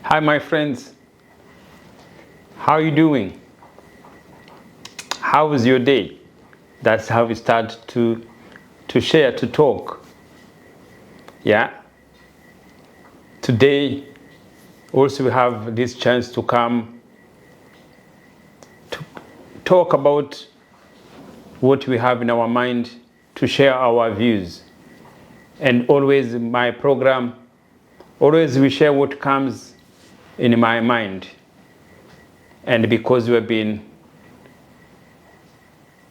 Hi, my friends. How are you doing? How was your day? That's how we start to share, to talk. Yeah. Today, also we have this chance to come to talk about what we have in our mind, to share our views. And always in my program, always we share what comes in my mind. And because we have been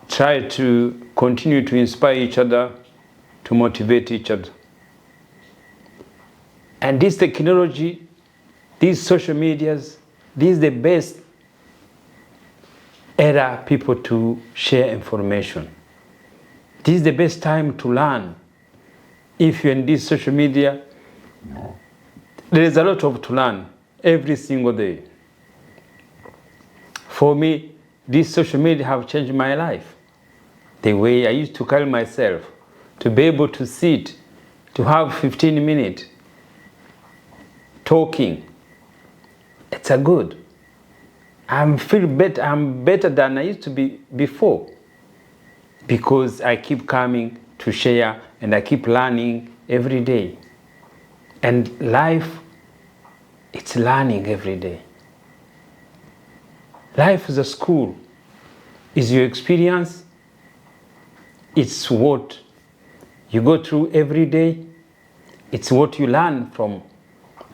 try to continue to inspire each other, to motivate each other. And this technology, these social medias, this is the best era people to share information. This is the best time to learn. If you're in this social media, there is a lot of to learn every single day. For me, this social media have changed my life. The way I used to carry myself, to be able to sit, to have 15 minutes talking, it's a good. I'm better than I used to be before, because I keep coming to share and I keep learning every day. And life, it's learning every day. Life is a school. Is your experience. It's what you go through every day. It's what you learn from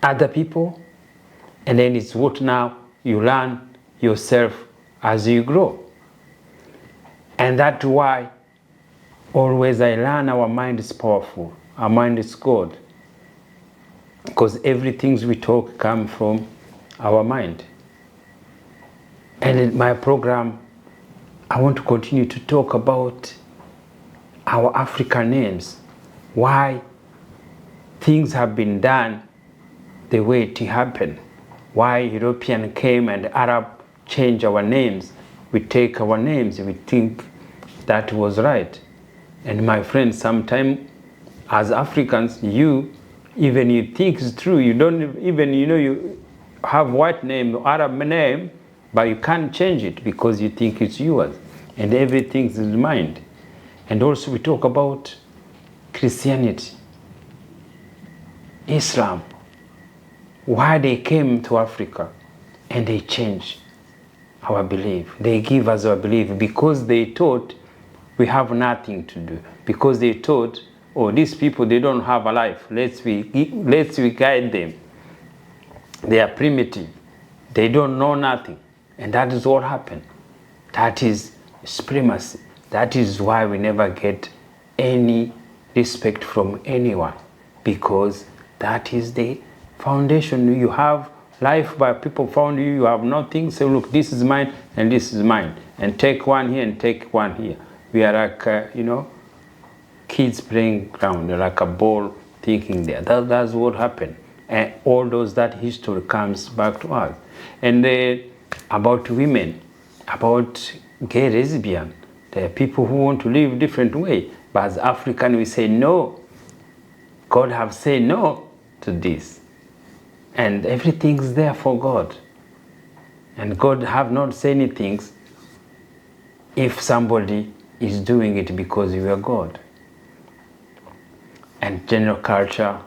other people. And then it's what now you learn yourself as you grow. And that's why always I learn our mind is powerful. Our mind is God. Because everything we talk comes from our mind. And in my program, I want to continue to talk about our African names. Why things have been done the way it happened. Why European came and Arab changed our names. We take our names, we think that was right. And my friends, sometimes as Africans, you think it's true. You don't even, you have white name, Arab name, but you can't change it because you think it's yours. And everything is in mind. And also we talk about Christianity, Islam, why they came to Africa and they changed our belief. They give us our belief because they thought we have nothing to do. Because they thought, oh, these people, they don't have a life. Let's we guide them. They are primitive. They don't know nothing. And that is what happened. That is supremacy. That is why we never get any respect from anyone, because that is the foundation. You have life by people found you, you have nothing. Say, look, this is mine and this is mine. And take one here and take one here. We are like, kids playing ground, like a ball thinking there. That's what happened. And all that history comes back to us. And about women, about gay, lesbian, there are people who want to live a different way. But as African, we say no. God have said no to this. And everything's there for God. And God have not said anything if somebody is doing it because you are God. And general culture,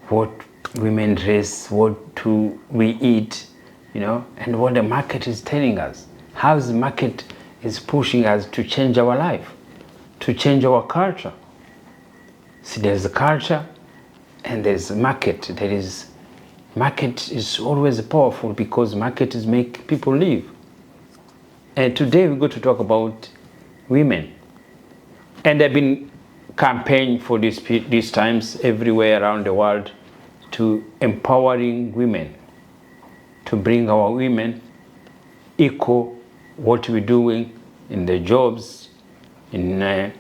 what women dress, what do we eat, and what the market is telling us. How the market is pushing us to change our life, to change our culture. See, there's a culture and there's a market. Market is always powerful because market is make people live. And today we're going to talk about women. And I've been campaigning for these times everywhere around the world to empowering women, to bring our women equal what we're doing in the jobs, in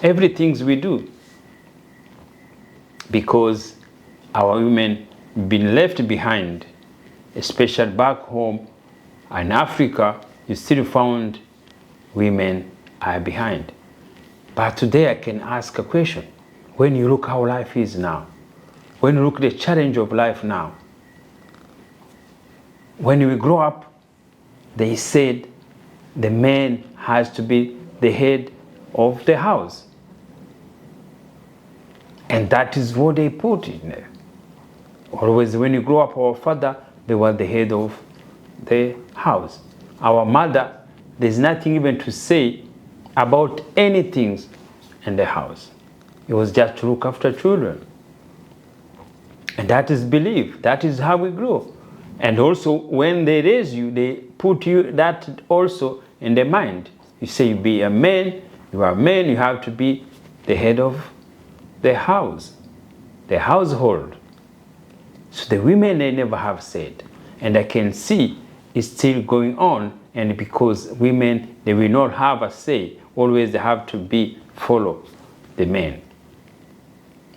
everything we do. Because our women been left behind, especially back home in Africa, you still found women are behind. But today I can ask a question. When you look how life is now, when you look at the challenge of life now, when we grow up, they said the man has to be the head of the house. And that is what they put in there. Always when you grow up, our father, they were the head of the house. Our mother, there's nothing even to say about anything in the house. It was just to look after children. And that is belief. That is how we grow. And also when they raise you, they put you that also in the mind. You say, be a man, you are a man, you have to be the head of the house, the household. So the women, they never have said. And I can see it's still going on. And because women, they will not have a say, always they have to follow the men.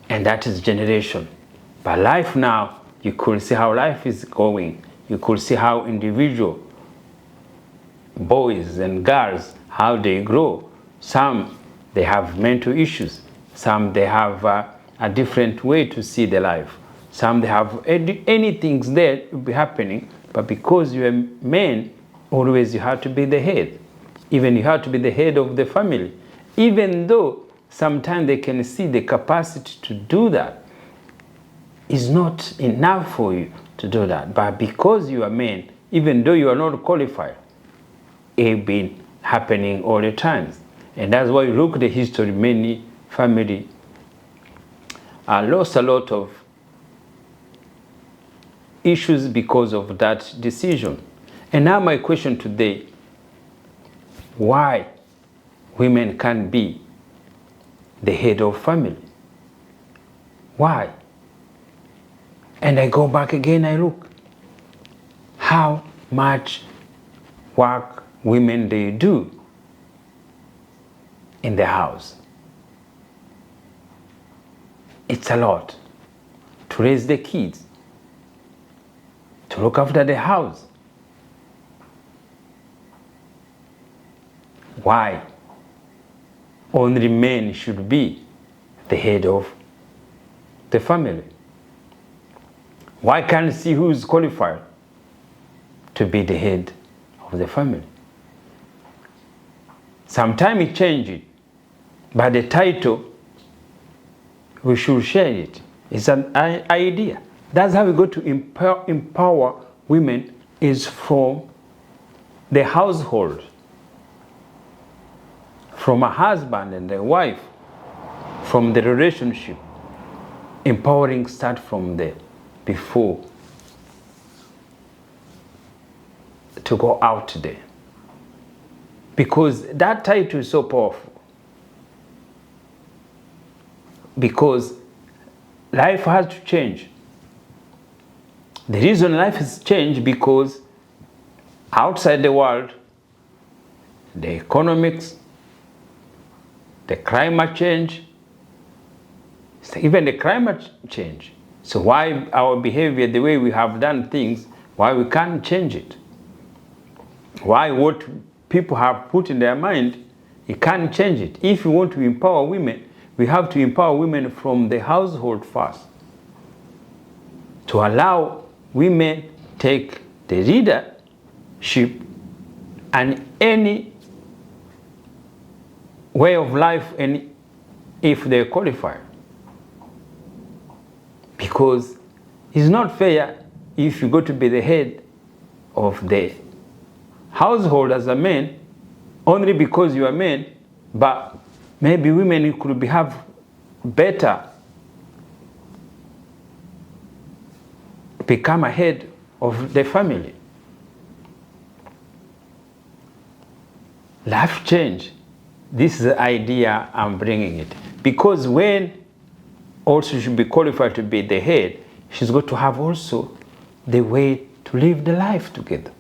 And that is generation. But life now, you could see how life is going. You could see how individual boys and girls, how they grow. Some, they have mental issues. Some, they have a different way to see the life. Some, they have anything there will be happening. But because you're a man, always you have to be the head. Even you have to be the head of the family. Even though sometimes they can see the capacity to do that, it's not enough for you to do that. But because you are men, even though you are not qualified, it's been happening all the times. And that's why you look at the history, many family lost a lot of issues because of that decision. And now my question today, why women can't be the head of family? Why? And I go back again, I look how much work women they do in the house. It's a lot to raise the kids, to look after the house. Why only men should be the head of the family? Why can't you see who is qualified to be the head of the family? Sometimes it changes, but the title, we should share it. It's an idea. That's how we go to empower women, is from the household, from a husband and a wife, from the relationship. Empowering start from there before to go out there. Because that title is so powerful. Because life has to change. The reason life has changed because outside the world, the economics, the climate change, even the climate change. So why our behavior, the way we have done things, why we can't change it? Why what people have put in their mind, you can't change it. If you want to empower women, we have to empower women from the household first. To allow women take the leadership and any way of life, and if they qualify. Because it's not fair if you go to be the head of the household as a man, only because you are men, but maybe women could have better become a head of the family. Life change. This is the idea I'm bringing it. Because when also should be qualified to be the head, she's got to have also the way to live the life together.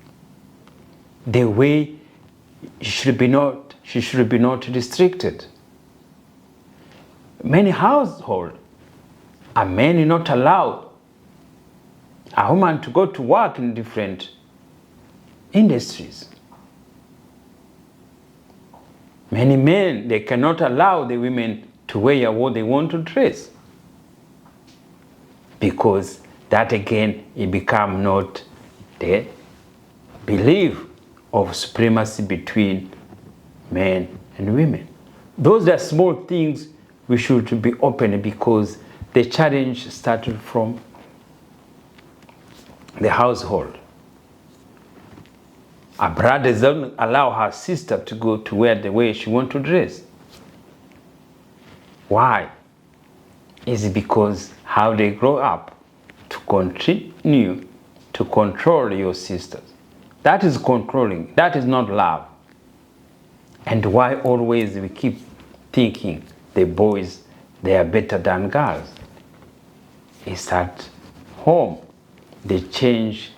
The way she should be not restricted. Many households, a man is not allowed a woman to go to work in different industries. Many men, they cannot allow the women to wear what they want to dress. Because that again, it become not the belief of supremacy between men and women. Those are small things we should be open, because the challenge started from the household. A brother doesn't allow her sister to go to wear the way she wants to dress. Why? Is it because how they grow up to continue to control your sisters? That is controlling. That is not love. And why always we keep thinking the boys, they are better than girls? It's at home. The change,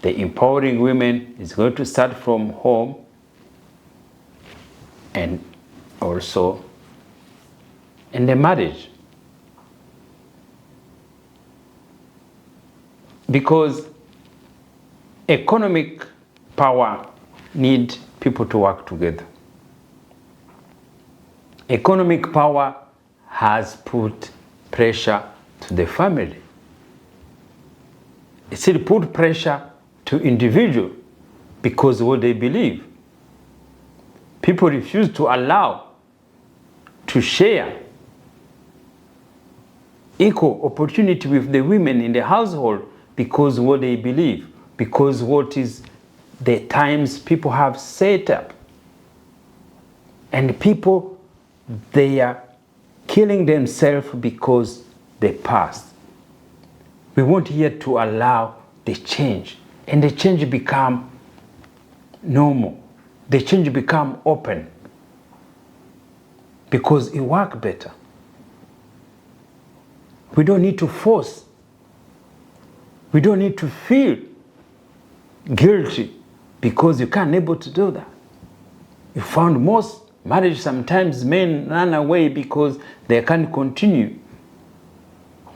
the empowering women is going to start from home, and also in the marriage. Because economic power needs people to work together. Economic power has put pressure to the family. It still put pressure to individual because of what they believe. People refuse to allow to share equal opportunity with the women in the household because what they believe, because what is the times people have set up. And people, they are killing themselves because they past. We want here to allow the change, and the change become normal. The change become open because it works better. We don't need to force. We don't need to feel guilty because you can't able to do that. You found most marriage sometimes men run away because they can't continue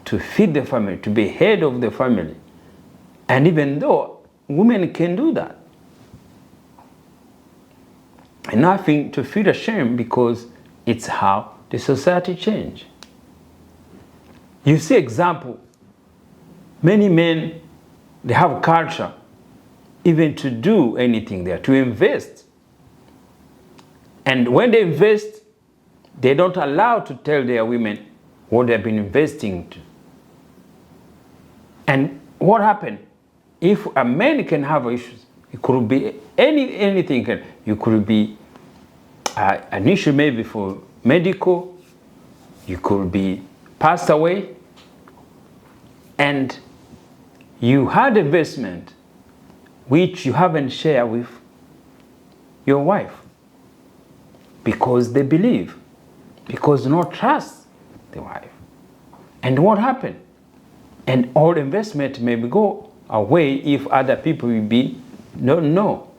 to feed the family, to be head of the family. And even though women can do that, and nothing to feel ashamed because it's how the society change. You see example, many men, they have culture even to do anything there, to invest. And when they invest, they don't allow to tell their women what they've been investing to. And what happened? If a man can have issues, it could be anything. You could be an issue maybe for medical, you could be passed away, and you had investment which you haven't shared with your wife because they believe, because they don't trust the wife. And what happened? And all investment may go away if other people will be don't know.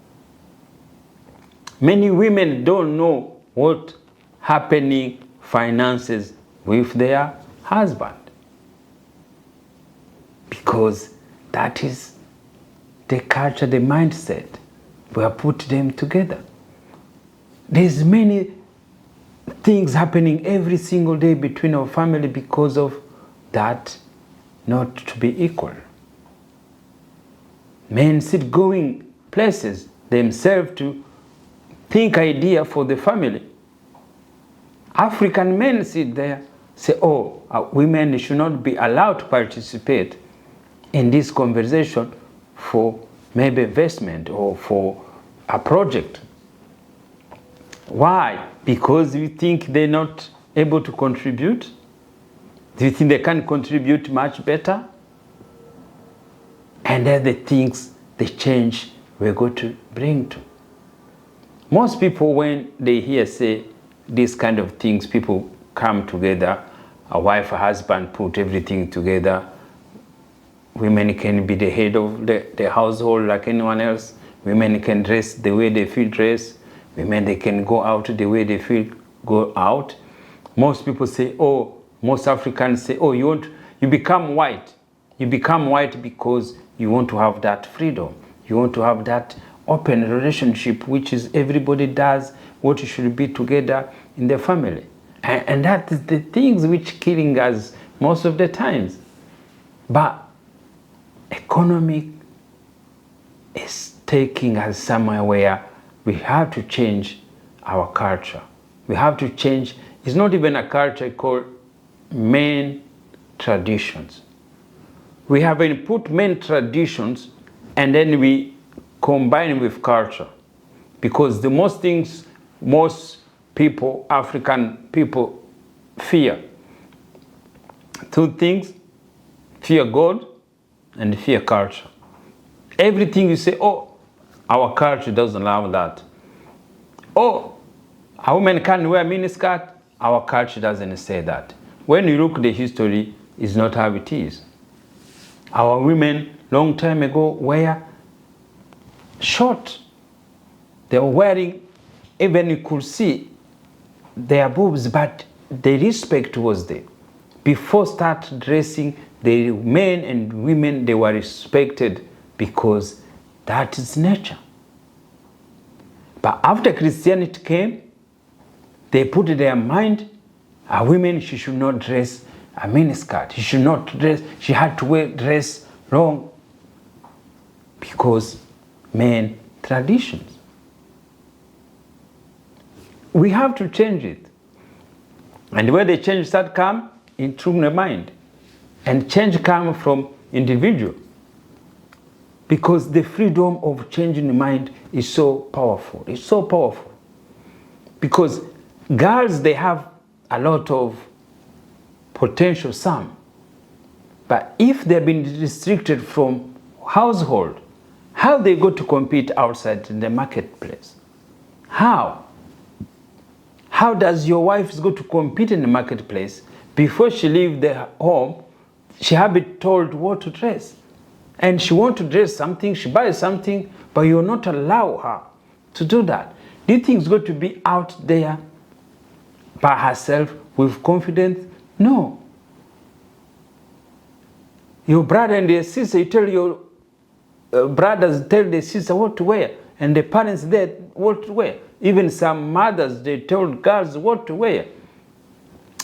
Many women don't know what happening finances with their husband because that is the culture, the mindset. We have put them together. There's many things happening every single day between our family because of that not to be equal. Men sit going places themselves to think idea for the family. African men sit there, say, oh, women should not be allowed to participate in this conversation for maybe investment or for a project. Why? Because you think they're not able to contribute? Do you think they can contribute much better? And then the things, the change we're going to bring to. Most people, when they hear say these kind of things, people come together, a wife, a husband put everything together. Women can be the head of the household like anyone else. Women can dress the way they feel dressed. Women, they can go out the way they feel go out. Most people say, oh, most Africans say, oh, you become white. You become white because you want to have that freedom. You want to have that open relationship, which is everybody does what you should be together in the family. And that is the things which killing us most of the times. But economic is taking us somewhere where we have to change our culture. We have to change, it's not even a culture called main traditions. We have put main traditions and then we combine with culture. Because the most things most people, African people, fear. Two things, fear God and fear culture. Everything you say, oh, our culture doesn't allow that. Oh, a woman can't wear miniskirt, our culture doesn't say that. When you look at the history, it's not how it is. Our women, long time ago, were short. They were wearing, even you could see their boobs, but the respect was there. Before start dressing, the men and women, they were respected because that is nature. But after Christianity came, they put in their mind, a woman, she should not dress a miniskirt. She should not dress, she had to dress long because men traditions. We have to change it. And where the change start come, into the mind. And change come from individual. Because the freedom of changing the mind is so powerful. It's so powerful. Because girls, they have a lot of potential, some. But if they've been restricted from household, how they go to compete outside in the marketplace? How? How does your wife go to compete in the marketplace? Before she leaves the home, she has been told what to dress. And she wants to dress something, she buys something, but you will not allow her to do that. Do you think it's going to be out there by herself with confidence? No. Your brother and your sister, you tell your brothers, tell their sister what to wear. And the parents there, what to wear. Even some mothers, they told girls what to wear.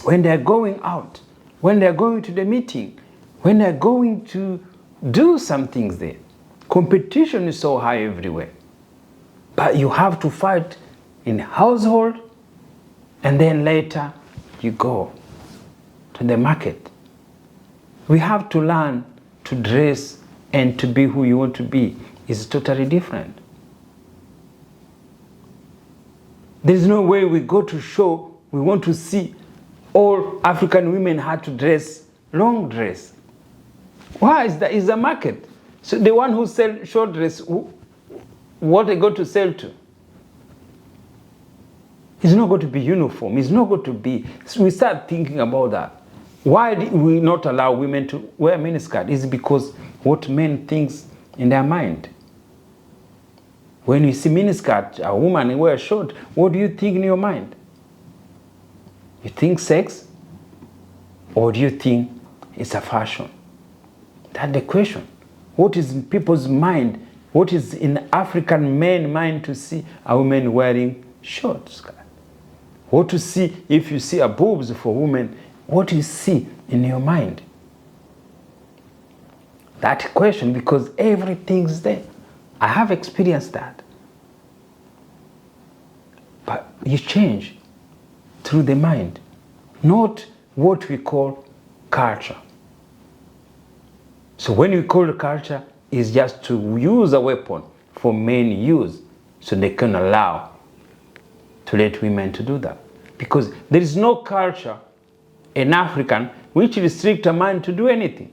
When they're going out, when they're going to the meeting, when they're going to do some things there. Competition is so high everywhere. But you have to fight in household, and then later you go to the market. We have to learn to dress and to be who you want to be. It's totally different. There's no way we go to show, we want to see all African women had to dress long dress. Why is that? Is the market. So the one who sells short dress, what they go to sell to? It's not going to be uniform. It's not going to be. So we start thinking about that. Why do we not allow women to wear miniskirt? It's because what men thinks in their mind. When you see miniskirt, a woman wear short, what do you think in your mind? You think sex? Or do you think it's a fashion? That's the question. What is in people's mind? What is in African men's mind to see a woman wearing short skirt? What to see if you see a boobs for women? What do you see in your mind? That question, because everything's there. I have experienced that. But you change through the mind, not what we call culture. So when we call culture, it's just to use a weapon for men use, so they can allow to let women to do that. Because there is no culture in African which restricts a man to do anything.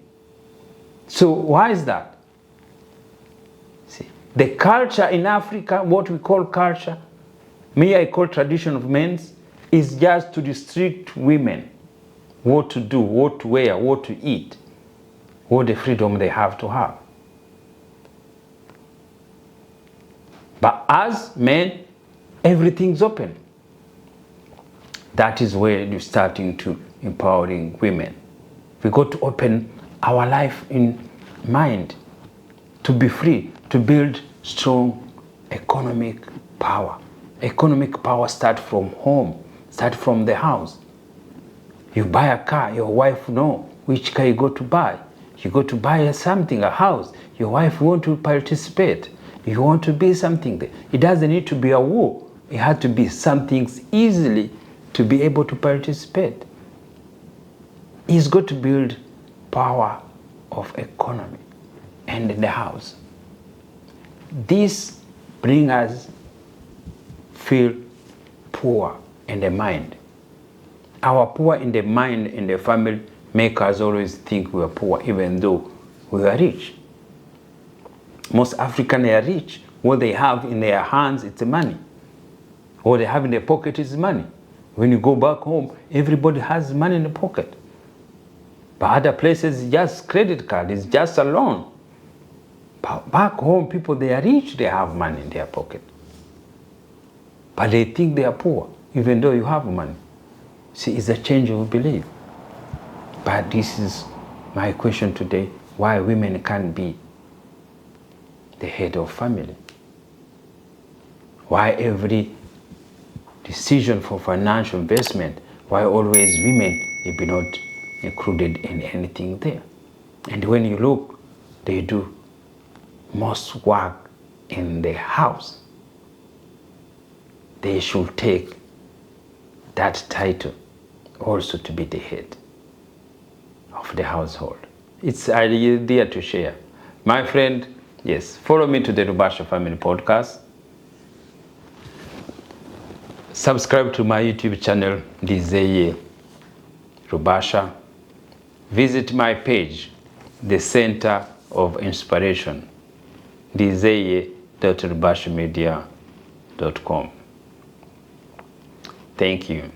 So why is that? See, the culture in Africa, what we call culture, me I call tradition of men's, is just to restrict women what to do, what to wear, what to eat, what the freedom they have to have. But as men, everything's open. That is where you're starting to empowering women. We got to open our life in mind, to be free, to build strong economic power. Economic power starts from home, start from the house. You buy a car, your wife knows which car you go to buy. You go to buy something, a house, your wife want to participate. You want to build something there. It doesn't need to be a war. It has to be something easily to be able to participate. He's got to build power of economy and the house. This brings us feel poor in the mind. Our poor in the mind in the family make us always think we are poor, even though we are rich. Most Africans are rich. What they have in their hands, it's money. What they have in their pocket is money. When you go back home, everybody has money in the pocket. But other places, it's just credit card, it's just a loan. But back home, people, they are rich, they have money in their pocket. But they think they are poor, even though you have money. See, it's a change of belief. But this is my question today, why women can't be the head of family? Why every decision for financial investment, why always women will be not included in anything there? And when you look, they do most work in the house. They should take that title also to be the head of the household. It's an idea to share. My friend, yes, follow me to the Rubasha Family Podcast. Subscribe to my YouTube channel, Ndizeye Rubasha. Visit my page, the Center of Inspiration, ndizeye.rubashamedia.com. Thank you.